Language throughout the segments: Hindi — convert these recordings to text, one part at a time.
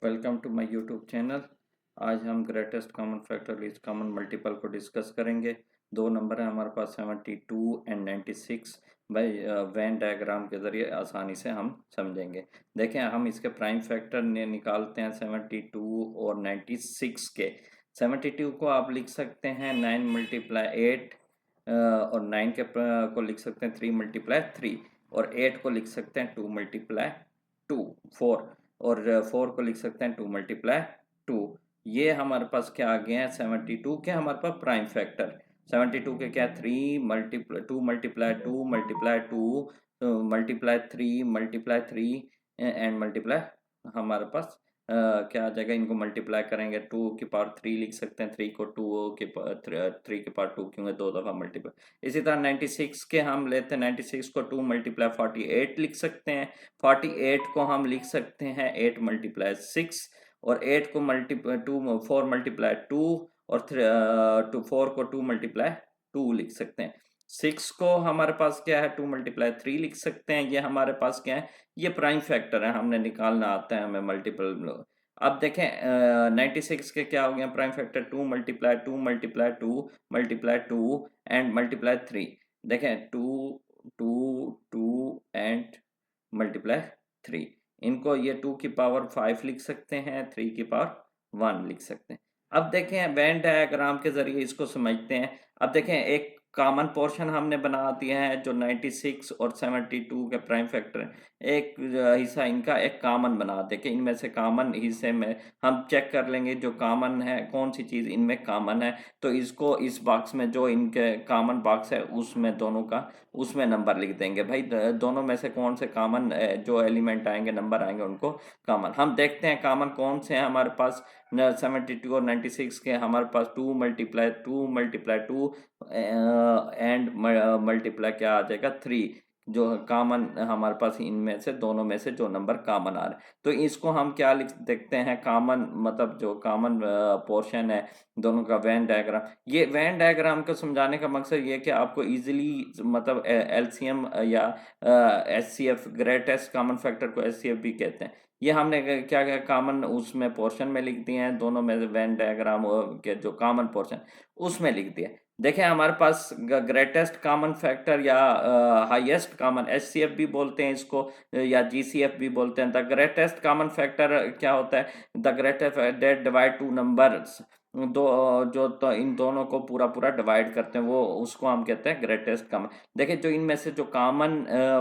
Welcome to my YouTube channel. आज हम greatest common factor least common multiple को डिस्कस करेंगे। दो नंबर है हमारे पास 72 एंड 96। भाई वेन डायग्राम के ज़रिए आसानी से हम समझेंगे। देखें हम इसके प्राइम फैक्टर निकालते हैं 72 और 96 के। 72 को आप लिख सकते हैं 9 मल्टीप्लाई 8 और 9 के को लिख सकते हैं 3 मल्टीप्लाई 3 और 8 को लिख सकते हैं 2 मल्टीप्लाई 2 4 और 4 को लिख सकते हैं 2 मल्टीप्लाई 2। ये हमारे पास क्या आ गया है 72 के हमारे पास प्राइम फैक्टर। 72 के क्या 3 multiply 2 multiply 2 multiply 2 multiply 3 multiply 3 and multiply हमारे पास क्या आ जाएगा। इनको मल्टीप्लाई करेंगे 2 की पावर 3 लिख सकते हैं, 3 को 2 के 3 की पावर 2 क्योंकि दो दफ़ा मल्टीप्लाई। इसी तरह 96 के हम लेते हैं, 96 को 2 मल्टीप्लाई 48 लिख सकते हैं। 48 को हम लिख सकते हैं 8 मल्टीप्लाई 6 और 8 को मल्टीप्लाई 2 4 मल्टीप्लाई 2 और 4 को 2 मल्टीप्लाई 2 लिख सकते हैं। 6 को हमारे पास क्या है 2 मल्टीप्लाई 3 लिख सकते हैं। ये हमारे पास क्या है, ये प्राइम फैक्टर है, हमने निकालना आता है हमें मल्टीपल। अब देखें 96 के क्या हो गया prime factor 2 multiply 2 multiply 2 multiply 2 and multiply 3। देखें 2 2 2 एंड मल्टीप्लाई 3। इनको ये 2 की पावर 5 लिख सकते हैं, 3 की पावर 1 लिख सकते हैं। अब देखें वेन डायग्राम के जरिए इसको समझते हैं। अब देखें एक कॉमन पोर्शन हमने बना दिया है जो 96 और 72 के प्राइम फैक्टर है। एक हिस्सा इनका एक कॉमन बना दे कि इनमें से कॉमन हिस्से में हम चेक कर लेंगे जो कॉमन है कौन सी चीज़ इनमें कॉमन है। तो इसको इस बॉक्स में जो इनके कॉमन बॉक्स है उसमें दोनों का उसमें नंबर लिख देंगे। भाई दोनों में से कौन से कॉमन जो एलिमेंट आएंगे नंबर आएंगे उनको कॉमन हम देखते हैं। कॉमन कौन से हैं हमारे पास 72 और 96 के हमारे पास 2 मल्टीप्लाई 2 मल्टीप्लाई 2 एंड मल्टीप्लाई क्या आ जाएगा 3। जो कॉमन हमारे पास इनमें से दोनों में से जो नंबर कॉमन आ रहा है तो इसको हम क्या लिख देखते हैं कॉमन मतलब जो कॉमन पोर्शन है दोनों का वेन डायग्राम। ये वेन डायग्राम को समझाने का मकसद ये है कि आपको इजीली मतलब एलसीएम या एचसीएफ ग्रेटेस्ट कॉमन फैक्टर को एचसीएफ भी कहते हैं। ये हमने क्या क्या कॉमन उसमें पोर्शन में लिख दिए हैं, दोनों में वेन डायग्राम के जो कॉमन पोर्शन उसमें लिख दिया। देखें हमारे पास ग्रेटेस्ट कॉमन फैक्टर या हाईएस्ट कॉमन एचसीएफ भी बोलते हैं इसको या जीसीएफ भी बोलते हैं। द ग्रेटेस्ट कॉमन फैक्टर क्या होता है, the greatest that divide two numbers दो जो तो इन दोनों को पूरा पूरा डिवाइड करते हैं वो उसको हम कहते हैं ग्रेटेस्ट कॉमन। देखिए जो इनमें से जो कॉमन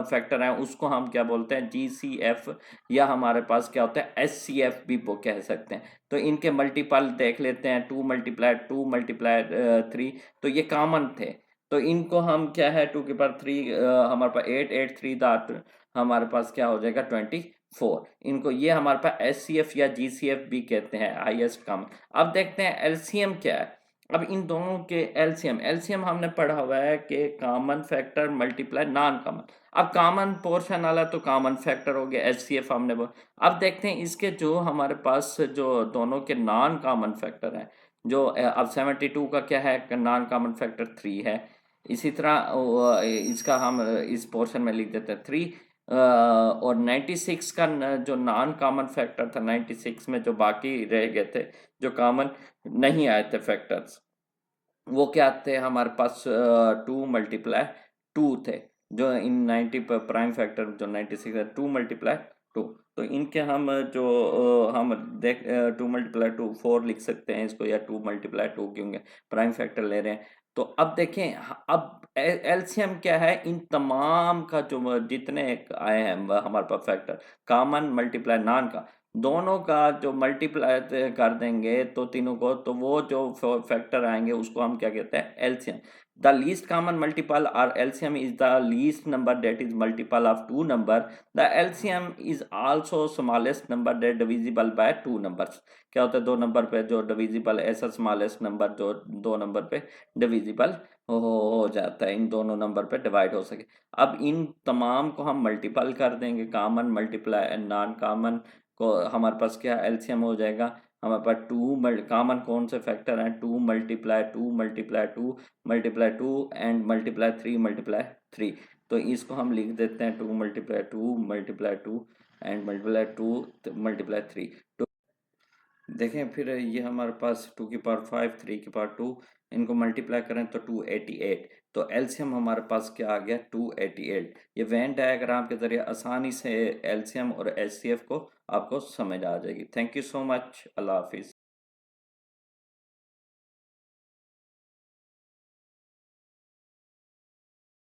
फैक्टर है उसको हम क्या बोलते हैं जीसीएफ या हमारे पास क्या होता है एचसीएफ भी वो कह सकते हैं। तो इनके मल्टीपल देख लेते हैं 2 मल्टीप्लाई 2 मल्टीप्लाई 3 तो ये कॉमन थे। तो इनको हम क्या है 2 के पावर 3 हमारे पास 8 8 3 दैट हमारे पास क्या हो जाएगा 24। इनको ये हमारे पास एचसीएफ या जीसीएफ भी कहते हैं हाईएस्ट कॉमन। अब देखते हैं एलसीएम क्या है। अब इन दोनों के एलसीएम एलसीएम हमने पढ़ा हुआ है कि common factor multiply non common. अब कॉमन पोर्शन वाला तो कॉमन फैक्टर हो गया एचसीएफ हमने अब देखते हैं इसके जो हमारे पास जो दोनों के नॉन कॉमन फैक्टर हैं जो अब 72 का क्या है नॉन कॉमन फैक्टर 3 है। इसी तरह इसका हम इस पोर्शन में लिख देते हैं 3 और 96 का जो नॉन कॉमन फैक्टर था 96 में जो बाकी रह गए थे जो कॉमन नहीं आए थे फैक्टर्स वो क्या थे हमारे पास 2 मल्टीप्लाई 2 थे। जो इन 90 पर प्राइम फैक्टर जो 96 है 2 मल्टीप्लाई 2। तो इनके हम जो हम देख 2 मल्टीप्लाई 2 4 लिख सकते हैं इसको या 2 मल्टीप्लाई 2 क्योंकि प्राइम फैक्टर ले रहे हैं। तो अब देखें अब एलसीएम क्या है इन तमाम का जो जितने आए हैं हमारे पास फैक्टर कॉमन मल्टीप्लाई नॉन का दोनों का जो मल्टीप्लाई कर देंगे तो तीनों को तो वो जो फैक्टर आएंगे उसको हम क्या कहते हैं LCM. The least common multiple और LCM is the least number that is multiple of two number. The LCM is also smallest number that divisible by two numbers. क्या होता है दो नंबर पे जो डिविजिबल ऐसा स्मॉलेस्ट नंबर जो दो नंबर पे डिविजिबल हो जाता है इन दोनों नंबर पे डिवाइड हो सके। अब इन तमाम को हम मल्टीपल कर देंगे common multiply and non common को हमारे पास क्या एलसीएम हो जाएगा। हमारे पास कॉमन कौन से फैक्टर हैं 2 multiply 2 multiply 2 multiply 2 and multiply 3 multiply 3। तो इसको हम लिख देते हैं 2 multiply 2 multiply 2 and multiply 2 multiply 3। देखें फिर ये हमारे पास 2 की पावर 5 3 की पावर 2 इनको मल्टीप्लाई करें तो 288। तो एलसीएम हमारे पास क्या आ गया 288। ये वेन डायग्राम के जरिए आसानी से एलसीएम और एचसीएफ को आपको समझ आ जाएगी। Thank you so much. अल्लाह हाफिज़।